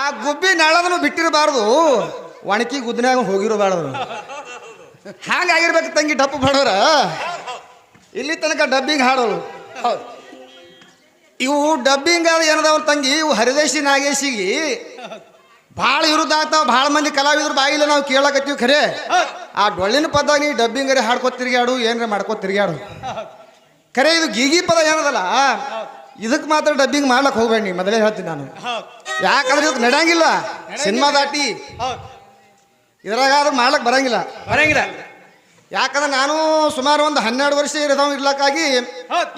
ಆ ಗುಬ್ಬಿ ನೆಳದನ್ನು ಬಿಟ್ಟಿರಬಾರ್ದು, ಒಣಕಿ ಗುದ್ದನ್ಯಾಗ ಹೋಗಿರಬಾರ್ದು. ಹಾಗಾಗಿರ್ಬೇಕು ತಂಗಿ ಡಪ್ಪು ಬಡವ್ರ. ಇಲ್ಲಿ ತನಕ ಡಬ್ಬಿಂಗ್ ಹಾಡೋರು. ಹೌದು, ಇವು ಡಬ್ಬಿಂಗ್ ಆದ ಏನದವ್ರ ತಂಗಿ, ಇವು ಹರಿದೇಶಿ ನಾಗೇಶಿಗೆ ಭಾಳ ವಿರುದ್ಧ ಆಗ್ತಾವ. ಭಾಳ ಮಂದಿ ಕಲಾವಿದ್ರು ಬಾಯಿಲ್ಲ ನಾವು ಕೇಳಕತ್ತೀವಿ. ಖರೆ ಆ ಡೊಳ್ಳಿನ ಪದ ನೀ ಡಬ್ಬಿಂಗರೆ ಹಾಡ್ಕೊ ತಿರ್ಗ್ಯಾಡು, ಏನ್ರ ಮಾಡ್ಕೊ ತಿರ್ಗ್ಯಾಡು. ಖರೆ ಇದು ಗೀಗಿ ಪದ ಏನದಲ್ಲ, ಇದಕ್ಕೆ ಮಾತ್ರ ಡಬ್ಬಿಂಗ್ ಮಾಡ್ಲಕ್ಕೆ ಹೋಗ್ಬೇಡಿ. ನೀ ಮೊದಲೇ ಹೇಳ್ತೀನಿ ನಾನು, ಯಾಕಂದ್ರೆ ಇದಕ್ಕೆ ನಡೆಯಂಗಿಲ್ಲ. ಸಿನಿಮಾ ದಾಟಿ ಇದ್ರಾಗ ಆದ್ರೆ ಮಾಡ್ಲಕ್ಕೆ ಬರಂಗಿಲ್ಲ. ಯಾಕಂದ್ರೆ ನಾನು ಸುಮಾರು ಒಂದು 12 ವರ್ಷ ಇರ್ಲಕ್ಕಾಗಿ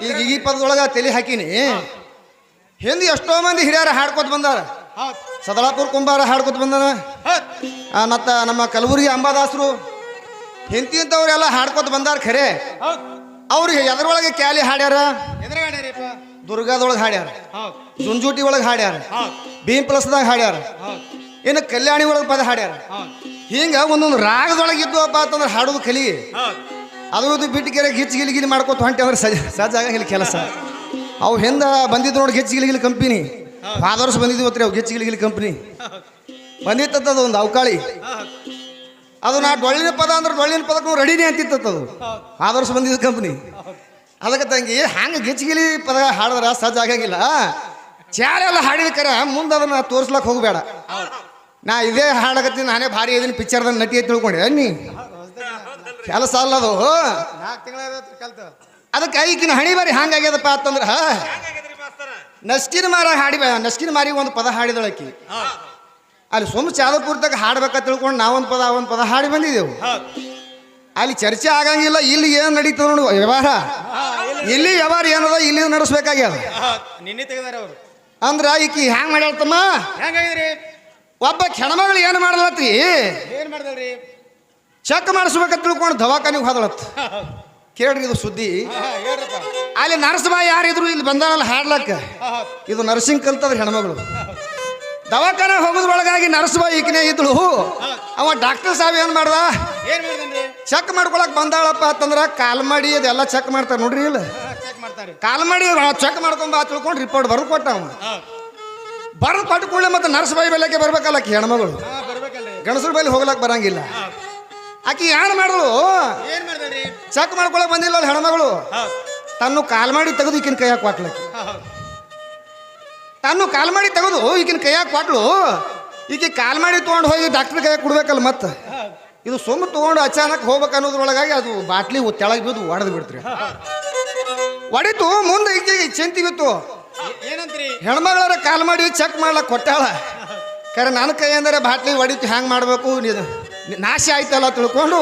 ಈ ಗೀಗಿ ಪದದೊಳಗೆ ತಲೆ ಹಾಕಿನಿ. ಹಿಂದೆ ಎಷ್ಟೋ ಮಂದಿ ಹಿರಿಯರ ಹಾಡ್ಕೊತ ಬಂದಾರ. ಸದಳಾಪುರ ಕುಂಬಾರ ಹಾಡ್ಕೊತ ಬಂದಾರ, ಮತ್ತು ನಮ್ಮ ಕಲಬುರಗಿ ಅಂಬಾದಾಸರು, ಇಂಥವ್ರೆಲ್ಲ ಹಾಡ್ಕೊತ ಬಂದಾರ. ಖರೆ ಅವ್ರಿಗೆ ಎದರೊಳಗೆ ಕ್ಯಾಲಿ ಹಾಡ್ಯಾರ, ದುರ್ಗಾದೊಳಗೆ ಹಾಡ್ಯಾರ, ಜುಂಜುಟಿ ಒಳಗೆ ಹಾಡ್ಯಾರ, ಭೀಮ್ ಪ್ಲಸ್ದಾಗ ಹಾಡ್ಯಾರ, ಇನ್ನು ಕಲ್ಯಾಣಿ ಒಳಗೆ ಪದ ಹಾಡ್ಯಾರ. ಹಿಂಗೆ ಒಂದೊಂದು ರಾಗದೊಳಗೆ ಇದ್ವಪ್ಪ ಅಂತಂದ್ರೆ ಹಾಡೋದು ಕಲಿ. ಅದು ಇದು ಬಿಟ್ಟು ಕೆರೆ ಗಿಚ್ಚು ಗಿಲಿ ಮಾಡ್ಕೊತ ಹೊಂಟೆ ಅಂದ್ರೆ ಸಜ್ಜ ಆಗಂಗಿಲ್ಲ ಕೆಲಸ. ಅವು ಹಿಂದೆ ಬಂದಿದ್ದು ನೋಡಿ ಗಿಚ್ಚು ಗಿಲಿ ಕಂಪ್ನಿ. ವರ್ಷ ಬಂದಿದ್ವಿ ಗೊತ್ತ್ರಿ ಅವು ಗಿಚ್ಚು ಗಿಲಿ ಕಂಪ್ನಿ ಬಂದಿತ್ತದ ಒಂದು ಅವಕಾಳಿ. ಅದು ನಾ ಡೊಳ್ಳಿನ ಪದ ಅಂದ್ರೆ ಡೊಳ್ಳಿನ ಪದಕ್ಕೂ ರೆಡಿನೇ ಅಂತಿತ್ತದು. ವರ್ಷ ಬಂದಿದ್ದು ಕಂಪ್ನಿ. ಅದಕ್ಕೆ ತಂಗಿ ಹಂಗೆ ಗಿಚ್ಗಿಲಿ ಪದ ಹಾಡಿದ್ರೆ ಸಜ್ಜ ಆಗಂಗಿಲ್ಲ. ಚಾಲೆಲ್ಲ ಹಾಡಿದ ಕರ ಮುಂದೆ ಅದನ್ನ ತೋರಿಸ್ಲಕ್ಕೆ ಹೋಗಬೇಡ. ನಾ ಇದೇ ಹಾಡಕತ್ತೀನಿ, ನಾನೇ ಭಾರಿ ಇದೀನಿ, ಪಿಕ್ಚರ್ದಾಗ ನಟಿ ಅಂತ ತಿಳ್ಕೊಂಡೆ ನೀ. ಕೆಲಸ ಅಲ್ಲದು. ಅದಕ್ಕೆ ಈಗಿನ ಹಣಿ ಬಾರಿ ಹಂಗಾಗ್ಯದಪ್ಪ ಅಂತಂದ್ರೆ, ನಸ್ಕಿನ ಮಾರ ನಸ್ಕಿನ ಮಾರಿಗೆ ಒಂದು ಪದ ಹಾಡಿದಳಕಿ. ಅಲ್ಲಿ ಸುಮ್ಮ ಚಾದಪುರದಾಗ ಹಾಡ್ಬೇಕಂತ ತಿಳ್ಕೊಂಡು ನಾವೊಂದು ಪದ ಒಂದು ಪದ ಹಾಡಿ ಬಂದಿದ್ದೆವು. ಅಲ್ಲಿ ಚರ್ಚೆ ಆಗಂಗಿಲ್ಲ. ಇಲ್ಲಿ ಏನು ನಡೀತದ ನೋಡು ವ್ಯವಹಾರ, ಇಲ್ಲಿ ವ್ಯವಹಾರ ಏನದ ಇಲ್ಲಿ ನಡೆಸ್ಬೇಕಾಗ್ಯದ. ಅಂದ್ರ ಈಕಿ ಹ್ಯಾಂಗ ಮಾಡ್ಯಾಳ್ತಮ್ಮ, ಒಬ್ಬ ಹೆಣ್ಮಗಳು ಏನು ಮಾಡಲತ್ರಿ, ಚೆಕ್ ಮಾಡಿಸ್ಬೇಕಂತ ತಿಳ್ಕೊಂಡು ದವಾಖಾನಿಗೆ ಹೋದಳತ್. ಕೇಳ್ರಿ ಇದು ಸುದ್ದಿ. ಅಲ್ಲಿ ನರ್ಸ್ ಬಾಯಿ ಯಾರಿದ್ರು ಇಲ್ಲಿ ಬಂದಾರಲ್ಲ ಹಾಡ್ಲಕ್ಕ, ಇದು ನರ್ಸಿಂಗ್ ಕಲ್ತದ್ರಿ ಹೆಣ್ಮಗಳು. ದವಾಖಾನೆ ಹೋಗೋದ್ರೊಳಗಾಗಿ ನರ್ಸ್ ಬಾಯಿ ಈಕಿನೇ ಇದ್ಳು. ಅವ ಡಾಕ್ಟರ್ ಸಾಹೇಬ್ ಏನು ಮಾಡ್ದ, ಚೆಕ್ ಮಾಡ್ಕೊಳಕ್ ಬಂದಾಳಪ್ಪ ಅಂತಂದ್ರ ಕಾಲ್ ಮಾಡಿ ಅದೆಲ್ಲ ಚೆಕ್ ಮಾಡ್ತಾರೆ ನೋಡ್ರಿ. ಇಲ್ಲ ಕಾಲ್ ಮಾಡಿ ಚೆಕ್ ಮಾಡ್ಕೊಂಬ ತಿಳ್ಕೊಂಡು ರಿಪೋರ್ಟ್ ಬರೆದು ಕೊಟ್ಟ. ಅವ ಬರೆದು ಕೊಟ್ಟು ಕೂಡಲೇ ಮತ್ತೆ ನರ್ಸ್ ಬಾಯಿ ಬೆಲೆಗೆ ಬರ್ಬೇಕಲ್ಲ ಆಕಿ ಹೆಣ್ಮಗಳು. ಗಣಸರ ಬೈಲಿ ಹೋಗ್ಲಕ್ ಬರಂಗಿಲ್ಲ. ಆಕಿ ಏನು ಮಾಡಿದ್ರು, ಚೆಕ್ ಮಾಡ್ಕೊಳಕ್ ಬಂದಿಲ್ಲ ಅಲ್ಲಿ ಹೆಣ್ಮಗಳು. ತನ್ನ ಕಾಲ್ ಮಾಡಿ ತೆಗೆದು ಈಕಿನ ಕೈಯಾಗ ಕೊಟ್ಲಕ್ಕಿ. ತನ್ನ ಕಾಲ್ ಮಾಡಿ ತೆಗೆದು ಈಗಿನ ಕೈಯಾಗ ಕೊಟ್ಲು. ಈಕೆ ಕಾಲ್ ಮಾಡಿ ತೊಗೊಂಡು ಹೋಗಿ ಡಾಕ್ಟರ್ ಕೈಯಾಗ ಕೊಡ್ಬೇಕಲ್ಲ. ಮತ್ತೆ ಇದು ಸುಮ್ಮ ತೊಗೊಂಡು ಅಚಾನಕ್ ಹೋಗ್ಬೇಕು ಅನ್ನೋದ್ರೊಳಗಾಗಿ ಅದು ಬಾಟ್ಲಿ ತೆಳಗೆ ಬಿದ್ದು ಒಡೆದು ಬಿಡ್ತ್ರಿ. ಒಡಿತು ಮುಂದೆ ಈಕೆಗೆ ಚಿಂತೆ ಬಿತ್ತು. ಹೆಣ್ಮಗಳರ ಕಾಲ್ ಮಾಡಿ ಚೆಕ್ ಮಾಡ್ಲಕ್ಕೆ ಕೊಟ್ಟಾಳ. ಕರೆ ನನ್ನ ಕೈ ಅಂದರೆ ಬಾಟ್ಲಿ ಹೊಡಿತು, ಹ್ಯಾಂಗೆ ಮಾಡಬೇಕು ನಾಶ ಆಯ್ತಲ್ಲ ತಿಳ್ಕೊಂಡು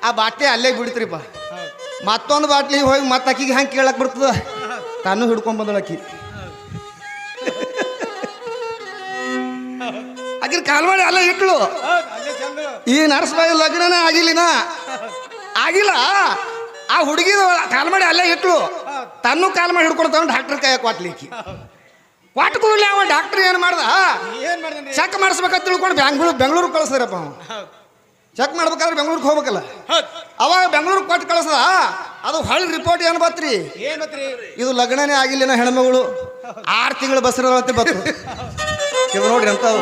ಆ ಬಾಟ್ಲಿ ಅಲ್ಲೇ ಬಿಡ್ತ್ರಿಪ್ಪ. ಮತ್ತೊಂದು ಬಾಟ್ಲಿ ಹೋಗಿ ಮತ್ತೆ ಅಕ್ಕಿಗೆ ಹಂಗೆ ಕೇಳಕ್ಕೆ ಬಿಡ್ತದ. ತಾನು ಹಿಡ್ಕೊಂಡ್ ಬಂದಳ ಅಕ್ಕಿ. ಆಕಿನ ಕಾಲ್ ಮಾಡಿ ಅಲ್ಲೇ ಇಟ್ಲು. ಈ ನರ್ಸ್ ಬಾಯಿ ಲಗ್ನನೇ ಆಗಿಲ್ಲ. ಆ ಹುಡುಗಿದ ಕಾಲ್ ಮಾಡಿ ಅಲ್ಲೇ ಇಟ್ಲು. ತನ್ನೂ ಕಾಲ್ ಮಾಡಿ ಹಿಡ್ಕೊಂಡು ತಗೊಂಡು ಡಾಕ್ಟರ್ ಕೈಯಾಗ ಕೊಟ್ಲಿಕ್ಕಿ. ಕೊಟ್ಟು ಕೂಡಲೇ ಅವ ಡಾಕ್ಟರ್ ಏನು ಮಾಡ್ದ, ಚೆಕ್ ಮಾಡಿಸ್ಬೇಕಂತ ತಿಳ್ಕೊಂಡು ಬೆಂಗಳೂರು ಕಳಿಸ್ತಾರಪ್ಪ. ಅವ ಚೆಕ್ ಮಾಡ್ಬೇಕಾದ್ರೆ ಬೆಂಗಳೂರಿಗೆ ಹೋಗ್ಬೇಕಲ್ಲ. ಅವಾಗ ಬೆಂಗಳೂರಿಗೆ ಕೊಟ್ಟು ಕಳಿಸ್ದ. ಅದು ಹಳ್ಳಿ ರಿಪೋರ್ಟ್ ಏನು ಬತ್ರಿ, ಇದು ಲಗ್ನನೇ ಆಗಿಲ್ಲ ಹೆಣ್ಮಗಳು, 6 ತಿಂಗಳು ಬಸ್ರದಂತೆ ಬತ್ತು. ಇದು ನೋಡ್ರಿ ಅಂತವು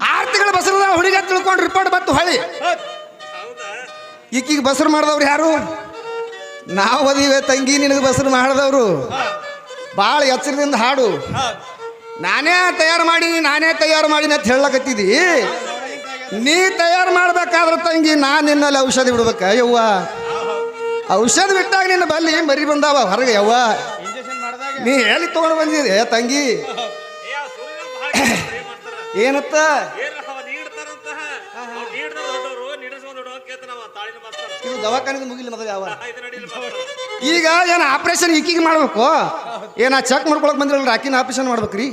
6 ತಿಂಗಳು ಬಸ್ರದ ಹುಡುಗ ತಿಳ್ಕೊಂಡು ರಿಪೋರ್ಟ್ ಬತ್ತು ಹಳ್ಳಿ. ಈಕಿಗೆ ಬಸ್ರು ಮಾಡಿದವ್ರು ಯಾರು, ನಾವು ಅದೀವಿ ತಂಗಿ, ನಿನಗೆ ಬಸ್ರು ಮಾಡಿದವರು. ಭಾಳ ಎಚ್ಚರದಿಂದ ಹಾಡು. ನಾನೇ ತಯಾರು ಮಾಡೀನಿ ಅಂತ ಹೇಳಕತ್ತಿದ್ದಿ. ನೀ ತಯಾರು ಮಾಡ್ಬೇಕಾದ್ರೆ ತಂಗಿ ನಾನು ನಿನ್ನಲ್ಲಿ ಔಷಧಿ ಬಿಡ್ಬೇಕ. ಯವ್ವ ಔಷಧ ಬಿಟ್ಟಾಗ ನಿನ್ನ ಬಲ್ಲಿ ಮರಿ ಬಂದಾವ ಹೊರಗೆ. ಯವ್ವ ನೀ ಹೇಳಿ ತಗೊಂಡು ಬಂದಿದೆ ತಂಗಿ. ಏನತ್ತ ಇದು ದವಾಖಾನೆ ಮುಗಿಲಿ ಮೊದಲು. ಯಾವ ಈಗ ಏನು ಆಪ್ರೇಷನ್ ಈಕಿಗೆ ಮಾಡ್ಬೇಕು, ಏನ ಚೆಕ್ ಮಾಡ್ಕೊಳಕ್ ಬಂದಿರಲ್ರಿ, ಆಕಿನ ಆಪ್ರೇಷನ್ ಮಾಡ್ಬೇಕ್ರಿ.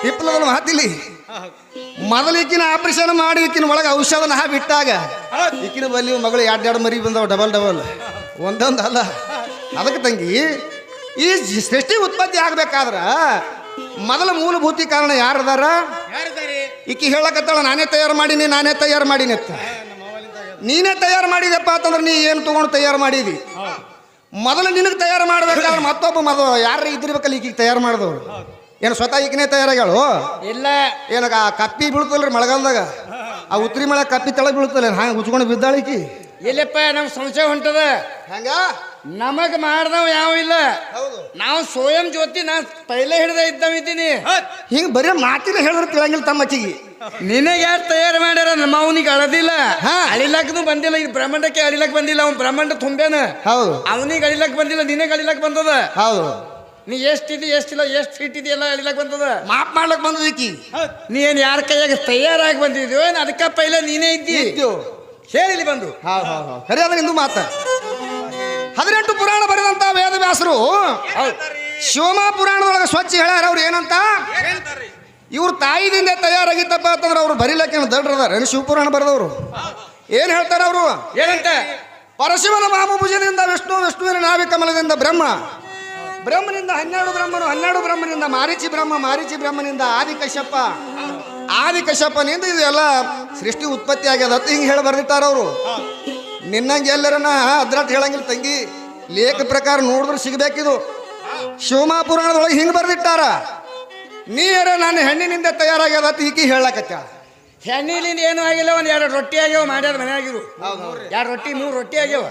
ಹಿಪ್ಪಲದಲ್ಲಿ ಮಾತಿಲ್ಲಿ ಮೊದಲು ಈಕಿನ ಆಪ್ರೇಷನ್ ಮಾಡಿ ಈಕಿನ ಒಳಗೆ ಔಷಧನ ಬಿಟ್ಟಾಗ ಈಕಿನ ಬಲ್ಲಿ ಮಗಳು 2 ಮರಿ ಬಂದವ, ಡಬಲ್ ಒಂದೊಂದು ಅಲ್ಲ. ಅದಕ್ಕೆ ತಂಗಿ ಈ ಸೃಷ್ಟಿ ಉತ್ಪತ್ತಿ ಆಗ್ಬೇಕಾದ್ರ ಮೊದಲ ಮೂಲಭೂತಿ ಕಾರಣ ಯಾರದಾರ, ಈಕಿ ಹೇಳಕತ್ತಾಳ ನಾನೇ ತಯಾರು ಮಾಡೀನಿ ಅಂತ. ನೀನೇ ತಯಾರು ಮಾಡಿದಪ್ಪ ಅಂತಂದ್ರೆ ನೀ ಏನು ತಗೊಂಡು ತಯಾರು ಮಾಡಿದಿ. ಮೊದಲು ನಿನಗೆ ತಯಾರು ಮಾಡ್ಬೇಕಾದ್ರೆ ಮತ್ತೊಬ್ಬ ಮೊದಲು ಯಾರು ಇದ್ದಿರ್ಬೇಕಲ್ಲ ಈಗೀಗ ತಯಾರು ಮಾಡಿದವ್ರು ಏನು ಸ್ವತಃ ಈಗಿನೇ ತಯಾರಾಗಳು ಇಲ್ಲ ಏನಾಗ ಆ ಕಪ್ಪಿ ಬೀಳ್ತಲ್ರಿ ಮಳೆಗಾಲದಾಗ ಆ ಉತ್ತರಿ ಮಳೆ ಕಪ್ಪಿ ತಳ ಬೀಳ್ತಲ್ಲ ಹಂಗೆ ಉಚ್ಕೊಂಡು ಬಿದ್ದಾಳಿಕಿ ಇಲ್ಲಪ್ಪ ನಮ್ಗೆ ಸಂಶಯ ಹೊಂಟದ ಹಂಗ ನಮಗ್ ಮಾಡ್ದವ್ ಯಾವ ಇಲ್ಲ ಹೌದು ನಾವು ಸ್ವಯಂ ಜ್ಯೋತಿ ನಾ ಪೈಲೆ ಹಿಡ್ದ ಇದ್ದವಿದ್ದೀನಿ ಹಿಂಗೆ ಬರೀ ಮಾತಿನ ಹೇಳಿದ್ರೆ ತಿಳಂಗಿಲ್ಲ ತಮ್ಮ ಅಕ್ಕಿಗೆ ನಿನಗೆ ಯಾರು ತಯಾರು ಮಾಡ್ಯಾರ ನಮ್ಮ ಅವನಿಗೆ ಅಳದಿಲ್ಲ ಅಳಿಲಕ್ಕೂ ಬಂದಿಲ್ಲ ಈ ಬ್ರಹ್ಮಾಂಡಕ್ಕೆ ಅಳಿಲಕ್ ಬಂದಿಲ್ಲ ಅವ್ನು ಬ್ರಹ್ಮಾಂಡ ತುಂಬೇನ ಹೌದು ಅವನಿಗೆ ಅಳಿಲಕ್ ಬಂದಿಲ್ಲ ನಿನಗೆ ಅಳಿಲಕ್ ಬಂದದ ಹೌದು ನೀ ಎಷ್ಟಿದಿ ಎಷ್ಟಿಲ್ಲ ಎಷ್ಟು ಫೀಟ್ ಇದೆಯಲ್ಲ ಅಳಿಲಕ್ ಬಂದದ ಮಾಪ್ ಮಾಡ್ಲಕ್ ಬಂದದ ಈಕಿ ನೀ ಏನ್ ಯಾರ ಕೈಯಾಗ ತಯಾರಾಗಿ ಬಂದಿದ್ಯೋ ಏನ್ ಅದಕ್ಕ ಪೈಲೆ ನೀನೇ ಇದ್ದಿ ಹೇಳಿಲಿ ಬಂದು ಹೌದು ಹೌದು ಹೌದು ಸರಿ ಅದ ನಿಂದು ಮಾತ 18 ಪುರಾಣ ಬರೆದಂತ ವೇದವ್ಯಾಸರು ಶಿವಮ ಪುರಾಣದೊಳಗೆ ಸ್ವಚ್ಛ ಹೇಳ್ಯಾರ ಅವ್ರು ಏನಂತ ಇವ್ರ ತಾಯಿದಿಂದ ತಯಾರಾಗಿತ್ತಪ್ಪ ಅಂತಂದ್ರೆ ಅವ್ರು ಬರೀಲಕ್ಕೆ ದಡ್ರದಾರ ಶಿವಪುರಾಣ ಬರೆದವರು ಏನ್ ಹೇಳ್ತಾರ ಅವರು ಏನಂತ ಪರಶಿವನ ಮಾಮಭುಜದಿಂದ ವಿಷ್ಣು ವಿಷ್ಣುವಿನ ನಾವಿಕಮಲದಿಂದ ಬ್ರಹ್ಮ ಬ್ರಹ್ಮನಿಂದ 12 ಬ್ರಹ್ಮನು 12 ಬ್ರಹ್ಮನಿಂದ ಮಾರೀಚಿ ಬ್ರಹ್ಮನಿಂದ ಆದಿ ಕಶ್ಯಪನಿಂದ ಇದು ಎಲ್ಲ ಸೃಷ್ಟಿ ಉತ್ಪತ್ತಿ ಆಗ್ಯದ ಅಂತ ಹಿಂಗೆ ಹೇಳಿ ಬರ್ದಿಟ್ಟಾರ ಅವರು ನಿನ್ನಂಗೆ ಎಲ್ಲರನ್ನ ಅದ್ರಾಟ್ ಹೇಳಂಗಿಲ್ಲ ತಂಗಿ ಲೇಖ ಪ್ರಕಾರ ನೋಡಿದ್ರೆ ಸಿಗಬೇಕಿದು ಶಿವಮಾ ಪುರಾಣದೊಳಗೆ ಹಿಂಗೆ ಬರ್ದಿಟ್ಟಾರ ನೀರ ನಾನು ಹೆಣ್ಣಿನಿಂದ ತಯಾರಾಗ್ಯದ ಅಂತ ಈಕಿ ಹೇಳಕತ್ತ ಹೆಣ್ಣಿಲಿಂದ ಏನೂ ಆಗಿಲ್ಲ ಒಂದ್ 2 ರೊಟ್ಟಿ ಆಗ್ಯಾವ ಮಾಡ್ಯಾರ ಮನ್ಯಾಗಿರು 2 ರೊಟ್ಟಿ 3 ರೊಟ್ಟಿ ಆಗ್ಯಾವ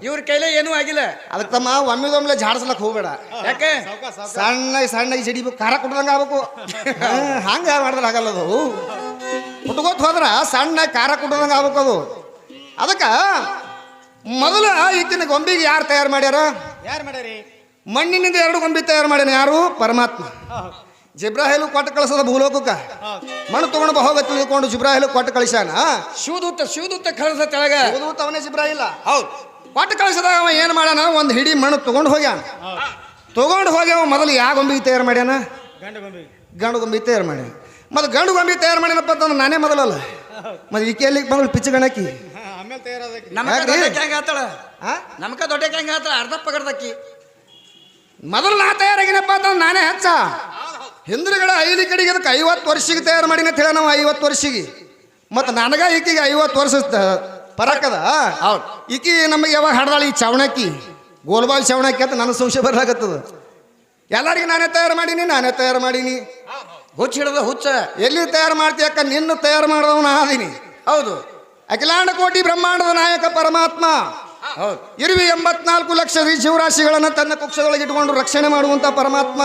ಇವ್ರ ಕೈಲೇ ಏನೂ ಆಗಿಲ್ಲ ಅದಕ್ಕೆ ತಮ್ಮ ಒಮ್ಮೆದೊಮ್ಮೆಲೆ ಜಾಡ್ಸ್ಲಕ್ ಹೋಗ್ಬೇಡ ಯಾಕೆ ಸಣ್ಣಗೆ ಜಡಿಬೇಕು ಖಾರ ಕುಟ್ದಂಗೆ ಆಗ್ಬೇಕು ಹಂಗ ಮಾಡಿದ್ರೆ ಆಗಲ್ಲ ಅದು ಕುಟ್ಕೋತ ಹೋದ್ರ ಸಣ್ಣ ಖಾರ ಕುಟ್ದಂಗೆ ಆಗ್ಬೇಕು ಅದು ಅದಕ್ಕೆ ಮೊದಲ ಈಗಿನ ಗೊಂಬಿಗೆ ಯಾರು ತಯಾರು ಮಾಡ್ಯಾರ ಮಣ್ಣಿನಿಂದ 2 ಗೊಂಬಿ ತಯಾರು ಮಾಡ್ಯಾನ ಯಾರು ಪರಮಾತ್ಮ ಜಿಬ್ರಾಹಿಲು ಕೊಟ್ಟು ಕಳಿಸೋದ ಭೂಲೋಕಕ್ಕ ಮಣ್ಣು ತಗೊಂಡು ಹೋಗ ತಿಳಿದುಕೊಂಡು ಜಿಬ್ರಾಹಿಲು ಕೊಟ್ಟು ಕಳಿಸ್ಯಾನ ಶಿವದೂತ ಕಳಿಸ ತೆಳಗ ಅವನೇ ಜಿಬ್ರಾಹಿಲ್ಲ ಹೌದು ಕೊಟ್ಟು ಕಳಿಸಿದಾಗ ಅವ ಏನು ಮಾಡ್ಯಾನ ಒಂದು ಹಿಡಿ ಮಣ್ಣು ತಗೊಂಡು ಹೋಗ್ಯಾನ ತಗೊಂಡು ಹೋಗಿ ಅವ ಮೊದಲು ಯಾವ ಗೊಂಬಿಗೆ ತಯಾರು ಮಾಡ್ಯಾನ ಗಂಡು ಗೊಂಬಿ ತಯಾರು ಮಾಡ್ಯಾನ ಮತ್ತು ಗಂಡು ಗೊಂಬಿ ತಯಾರು ಮಾಡ್ಯಾನಪ್ಪ ಅಂತಂದ್ರೆ ನಾನೇ ಮೊದಲಲ್ಲ ಮತ್ತೆ ಈಕೆಯಲ್ಲಿ ಬಂದು ಪಿಚ್ಚ ಗಣಕಿ ನಮಕ ದೊಡ್ಡ ಹೆಂಗ ಆತಳ ಅರ್ಧ ಪಗಡ್ದಕ್ಕಿ ಮೊದಲು ನಾ ತಯಾರಾಗಿನಪ್ಪ ಅಂತಂದ್ರೆ ನಾನೇ ಹೆಚ್ಚ ಹಿಂದ್ರುಗಳ ಐಲಿ ಕಡೆಗೆ ಅದಕ್ಕೆ 50 ವರ್ಷಕ್ಕೆ ತಯಾರು ಮಾಡಿನ ಅಂತ ಹೇಳ ನಾವು 50 ವರ್ಷಕ್ಕೆ ಮತ್ತು ನನಗ ಈಕಿಗೆ 50 ವರ್ಷ ಪರಕದ ಹೌದು ಈಕಿ ನಮಗೆ ಯಾವಾಗ ಹಾಡ್ದಾಳ ಈ ಚವಣಕ್ಕಿ ಗೋಲ್ಬಾಲ್ ಚವಣಕ್ಕಿ ಅಂತ ನನ್ನ ಸಂಶಯ ಬರಲಾಗತ್ತದ ಎಲ್ಲರಿಗೆ ನಾನೇ ತಯಾರು ಮಾಡೀನಿ ಹುಚ್ಚ ಹಿಡ್ದ ಹುಚ್ಚ ಎಲ್ಲಿ ತಯಾರು ಮಾಡ್ತೀಯಕ್ಕ ನಿನ್ನ ತಯಾರು ಮಾಡಿದವನ ಆದೀನಿ ಹೌದು ಅಖಿಲಾಂಡ ಕೋಟಿ ಬ್ರಹ್ಮಾಂಡದ ನಾಯಕ ಪರಮಾತ್ಮ ಹೌದು ಇರುವಿ 84 ಲಕ್ಷ ಜೀವರಾಶಿಗಳನ್ನು ತನ್ನ ಕುಕ್ಷದೊಳಗೆ ಇಟ್ಟುಕೊಂಡು ರಕ್ಷಣೆ ಮಾಡುವಂತ ಪರಮಾತ್ಮ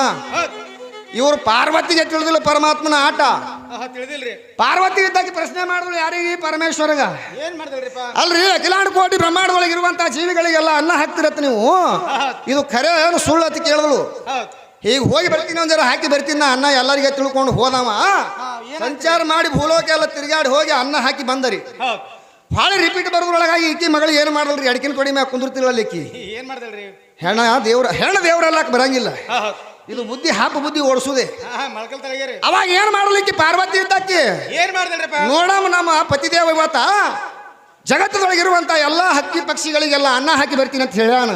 ಇವರು ಪಾರ್ವತಿಗೆ ತಿಳಿದಿಲ್ಲ ಪರಮಾತ್ಮನ ಆಟ ತಿಳಿದಿಲ್ರಿ ಪಾರ್ವತಿ ಇದ್ದಾಗಿ ಪ್ರಶ್ನೆ ಮಾಡಿದ್ರು ಯಾರಿಗೆ ಪರಮೇಶ್ವರಗ ಏನ್ ಮಾಡ್ದಲ್ರಿಪ್ಪ ಅಲ್ರಿ ಅಖಿಲಾಂಡ ಕೋಟಿ ಬ್ರಹ್ಮಾಂಡದೊಳಗೆ ಇರುವಂತ ಜೀವಿಗಳಿಗೆಲ್ಲ ಅನ್ನ ಹಾಕ್ತಿರತ್ತ ನೀವು ಇದು ಖರೆ ಏನು ಸುಳ್ಳು ಅಂತ ಕೇಳಿದ್ರು ಈಗ ಹೋಗಿ ಬರ್ತೀನಿ ಒಂದ್ ಜರ ಹಾಕಿ ಬರ್ತೀನಿ ನಾ ಅನ್ನ ಎಲ್ಲರಿಗೆ ತಿಳ್ಕೊಂಡು ಹೋದವ ಸಂಚಾರ ಮಾಡಿ ಭೂಲೋಕ ಎಲ್ಲ ತಿರುಗಾಡಿ ಹೋಗಿ ಅನ್ನ ಹಾಕಿ ಬಂದರಿ ಭಾಳ ರಿಪೀಟ್ ಬರೋದ್ರೊಳಗಾಗಿ ಈಕಿ ಮಗಳಿಗೆ ಏನು ಮಾಡಲ್ರಿ ಅಡಿಕಿನ ಕೊಡಿ ಮ್ಯಾಗ ಕುಂದಿರ್ತಿಲ್ಲ ಈಕಿ ಏನ್ ಮಾಡ್ದಲ್ರಿ ಹೆಣ್ಣ ದೇವ್ರಲ್ಲಾಕ ಬರಂಗಿಲ್ಲ ಇದು ಬುದ್ಧಿ ಬುದ್ಧಿ ಓಡಿಸುದೇ ಅವಾಗ ಏನ್ ಮಾಡಲಿಕ್ಕೆ ಪಾರ್ವತಿ ಇದ್ದಾಕಿ ಏನ್ ಮಾಡ್ದಲ್ರಿಪ್ಪ ನೋಡಮ್ಮ ನಮ್ಮ ಪತಿದೇವ ಇವತ್ತ ಜಗತ್ತದೊಳಗಿರುವಂತ ಎಲ್ಲಾ ಹಕ್ಕಿ ಪಕ್ಷಿಗಳಿಗೆಲ್ಲ ಅನ್ನ ಹಾಕಿ ಬರ್ತೀನಿ ಅಂತ ಹೇಳ್ಯಾನ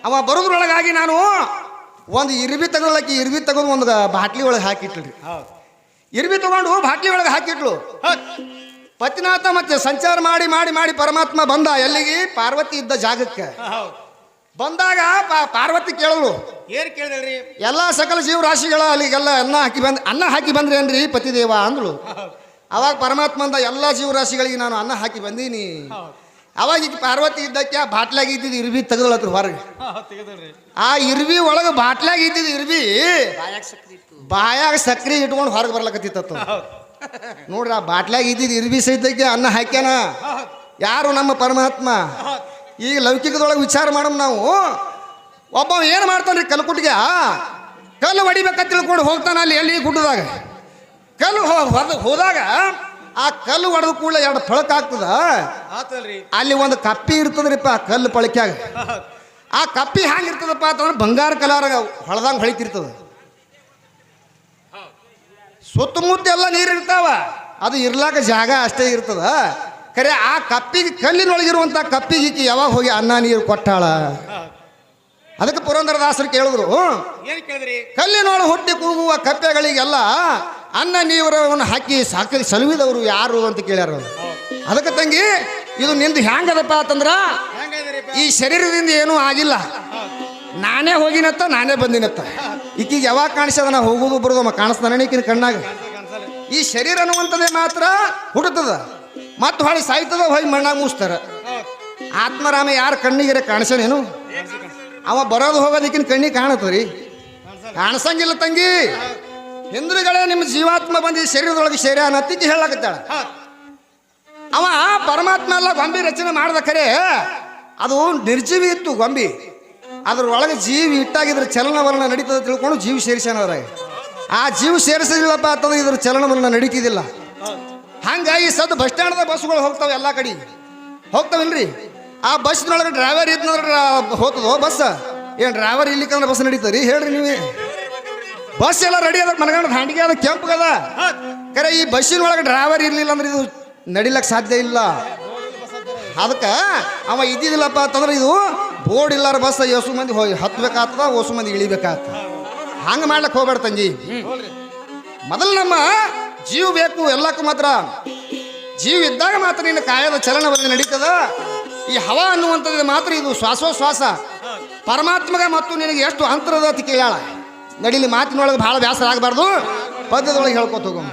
ಅವ ಬರೋದ್ರೊಳಗಾಗಿ ನಾನು ಒಂದು ಇರ್ಬಿ ತೆಗೆದು ಒಂದು ಬಾಟ್ಲಿ ಒಳಗೆ ಹಾಕಿಟ್ರಿ ಇರ್ಬಿ ತಗೊಂಡು ಬಾಟ್ಲಿ ಒಳಗೆ ಹಾಕಿಟ್ಲು ಪತಿನಾಥ ಮತ್ತೆ ಸಂಚಾರ ಮಾಡಿ ಪರಮಾತ್ಮ ಬಂದ ಎಲ್ಲಿಗೆ ಪಾರ್ವತಿ ಇದ್ದ ಜಾಗಕ್ಕೆ ಬಂದಾಗ ಪಾರ್ವತಿ ಕೇಳಲು ಏನ್ ಕೇಳಿದ್ರಿ ಎಲ್ಲಾ ಸಕಲ ಜೀವರಾಶಿಗಳ ಅಲ್ಲಿಗೆಲ್ಲ ಅನ್ನ ಹಾಕಿ ಬಂದ್ರಿ ಏನ್ರಿ ಪತಿದೇವ ಅಂದ್ಳು ಅವಾಗ ಪರಮಾತ್ಮ ಅಂದ ಎಲ್ಲಾ ಜೀವರಾಶಿಗಳಿಗೆ ನಾನು ಅನ್ನ ಹಾಕಿ ಬಂದೀನಿ ಅವಾಗ ಈಗ ಪಾರ್ವತಿ ಇದ್ದಕ್ಕೆ ಆ ಬಾಟ್ಲಾಗ ಇದ್ದಿದ್ದು ಇರ್ಬಿ ತೆಗೆದಳತ್ರ ಹೊರಗೆ ಆ ಇರ್ಬಿ ಒಳಗೆ ಬಾಟ್ಲಾಗ ಇದ್ದಿದ್ದು ಇರ್ಬಿ ಬಾಯಾಗ ಸಕ್ರಿ ಇಟ್ಕೊಂಡು ಹೊರಗೆ ಬರ್ಲಕತ್ತಿತ್ತ ನೋಡ್ರಿ ಆ ಬಾಟ್ಲಾಗ ಇದ್ದಿದ್ದು ಇರ್ಬಿ ಸಹಿತಕ್ಕೆ ಅನ್ನ ಹಾಕ್ಯಾನ ಯಾರು ನಮ್ಮ ಪರಮಾತ್ಮ ಈಗ ಲೌಕಿಕದೊಳಗೆ ವಿಚಾರ ಮಾಡಮ್ ನಾವು ಒಬ್ಬ ಏನು ಮಾಡ್ತಾನ್ರಿ ಕಲ್ಕುಟ್ಟಿಗೆ ಕಲ್ಲು ಹೊಡಿಬೇಕಂತ ತಿಳ್ಕೊಂಡು ಹೋಗ್ತಾನ ಅಲ್ಲಿ ಎಲ್ಲಿ ಗುಡ್ಡದಾಗ ಕಲ್ಲು ಹೋದಾಗ ಆ ಕಲ್ಲು ಹೊಡೆದ ಕೂಡಲೇ 2 ಫಳಕ ಆಗ್ತದ ಅಲ್ಲಿ ಒಂದು ಕಪ್ಪಿ ಇರ್ತದ್ರಿಪ್ಪ ಕಲ್ಲು ಪಳಕ್ಯಾಗ ಆ ಕಪ್ಪಿ ಹ್ಯಾಂಗಿರ್ತದಪ್ಪ ಅಂತಂದ್ರೆ ಬಂಗಾರ ಕಲರ್ ಹೊಳದಂಗೆ ಹೊಳಿತಿರ್ತದ ಸುತ್ತಮುತ್ತ ಎಲ್ಲ ನೀರು ಇರ್ತಾವ ಅದು ಇರ್ಲಾಕ ಜಾಗ ಅಷ್ಟೇ ಇರ್ತದ ಖರೆ ಆ ಕಪ್ಪಿಗೆ ಕಲ್ಲಿನೊಳಗಿರುವಂತ ಕಪ್ಪಿಗೆ ಯಾವಾಗ ಹೋಗಿ ಅನ್ನ ನೀರು ಕೊಟ್ಟಾಳ ಅದಕ್ಕೆ ಪುರಂದರದಾಸರು ಕೇಳಿದ್ರು ಕಲ್ಲಿನೊಳಗೆ ಹುಟ್ಟಿ ಕೂಗುವ ಕಪ್ಪೆಗಳಿಗೆಲ್ಲ ಅನ್ನ ನೀರವನ್ನು ಹಾಕಿ ಸಾಕಿ ಸಲುವಿದವರು ಯಾರು ಅಂತ ಕೇಳ್ಯಾರ ಅದಕ್ಕೆ ತಂಗಿ ಇದು ನಿಂದು ಹ್ಯಾಂಗದಪ್ಪ ಅಂತಂದ್ರ ಈ ಶರೀರದಿಂದ ಏನೂ ಆಗಿಲ್ಲ, ನಾನೇ ಹೋಗಿನತ್ತ ನಾನೇ ಬಂದಿನತ್ತ. ಈಕಿಗೆ ಯಾವಾಗ ಕಾಣಿಸ್ಯದ ನಾ ಹೋಗೋದು ಬರೋದು ಕಾಣಿಸ್ತಾನೆ ಈಕಿನ ಕಣ್ಣಾಗ. ಈ ಶರೀರ ಅನ್ನುವಂಥದ್ದೇ ಮಾತ್ರ ಹುಟ್ಟುತ್ತದ, ಮತ್ತು ಹೊಳಿ ಸಾಯ್ತದ, ಹೊಳಿ ಮಣ್ಣಾಗ ಮುಗಿಸ್ತಾರ. ಆತ್ಮರಾಮ ಯಾರ ಕಣ್ಣಿಗೆ ಕಾಣಿಸ್ಯಾನೇನು? ಅವ ಬರೋದು ಹೋಗೋದಕ್ಕಿನ ಕಣ್ಣಿಗೆ ಕಾಣತ್ತರಿ, ಕಾಣಿಸಂಗಿಲ್ಲ ತಂಗಿ. ಹಿಂದ್ರುಗಳೇ ನಿಮ್ಮ ಜೀವಾತ್ಮ ಬಂದು ಈ ಶರೀರದೊಳಗೆ ಸೇರಿ ಅನ್ನತ್ತಿಗೆ ಹೇಳಾಕತ್ತಾಳ. ಅವ ಪರಮಾತ್ಮ ಎಲ್ಲ ಗೊಂಬಿ ರಚನೆ ಮಾಡ್ದ ಖರೆ ಅದು ನಿರ್ಜೀವಿ ಇತ್ತು ಗೊಂಬಿ. ಅದ್ರೊಳಗೆ ಜೀವಿ ಇಟ್ಟಾಗಿದ್ರ ಚಲನವಲನ ನಡೀತದ ತಿಳ್ಕೊಂಡು ಜೀವ ಸೇರಿಸ್ಯಾನವ್ರಾಗ. ಆ ಜೀವ ಸೇರಿಸಿದಿಲ್ಲಪ್ಪ ಅಂತಂದ್ರೆ ಇದ್ರ ಚಲನವಲನ ನಡೀತಿದ್ದಿಲ್ಲ. ಹಂಗಾಗಿ ಸದ್ದು ಬಸ್ ಸ್ಟ್ಯಾಂಡ್ದಾಗ ಬಸ್ಗಳು ಹೋಗ್ತಾವೆ, ಎಲ್ಲ ಕಡೆ ಹೋಗ್ತಾವಿಲ್ರಿ. ಆ ಬಸ್ನೊಳಗೆ ಡ್ರೈವರ್ ಇದ್ನಂದ್ರೆ ಹೋಗ್ತದೋ ಬಸ್? ಏನು ಡ್ರೈವರ್ ಇಲ್ಲಿಕಂದ್ರೆ ಬಸ್ ನಡೀತದ್ರಿ ಹೇಳ್ರಿ ನೀವೇ? ಬಸ್ ಎಲ್ಲ ರೆಡಿ ಅದ, ಮನಗಂಡ ಹಾಂಡಿಗೆ ಅದ, ಕೆಂಪಗದ. ಖರೆ ಈ ಬಸ್ಸಿನೊಳಗೆ ಡ್ರೈವರ್ ಇರಲಿಲ್ಲ ಅಂದ್ರೆ ಇದು ನಡಿಲಕ್ಕೆ ಸಾಧ್ಯ ಇಲ್ಲ. ಅದಕ್ಕೆ ಅವ ಇದ್ದಿದ್ದಿಲ್ಲಪ್ಪ ಅಂತಂದ್ರೆ ಇದು ಬೋರ್ಡ್ ಇಲ್ಲಾರ ಬಸ್ ಯೋಸು ಮಂದಿ ಹೋಗಿ ಹತ್ಬೇಕಾಗ್ತದ, ಓಸು ಮಂದಿ ಇಳಿಬೇಕಾಗ್ತದ. ಹಂಗೆ ಮಾಡ್ಲಿಕ್ಕೆ ಹೋಗ್ಬೇಡ ತಂಗಿ. ಮೊದಲು ನಮ್ಮ ಜೀವ ಬೇಕು ಎಲ್ಲಕ್ಕೂ. ಮಾತ್ರ ಜೀವ ಇದ್ದಾಗ ಮಾತ್ರ ನಿನ್ನ ಕಾಯದ ಚಲನವಲನ ನಡೀತದ. ಈ ಹವಾ ಅನ್ನುವಂಥದ್ದು ಮಾತ್ರ ಇದು ಶ್ವಾಸೋಶ್ವಾಸ ಪರಮಾತ್ಮಗ ಮತ್ತು ನಿನಗೆ ಎಷ್ಟು ಅಂತರದ ಅಂತ ಕೇಳ. ನಡೀಲಿ ಮಾತಿನೊಳಗೆ ಭಾಳ ಬೇಸರ ಆಗಬಾರ್ದು, ಪದ್ಯದೊಳಗೆ ಹೇಳ್ಕೊತ ಹೋಗೋ.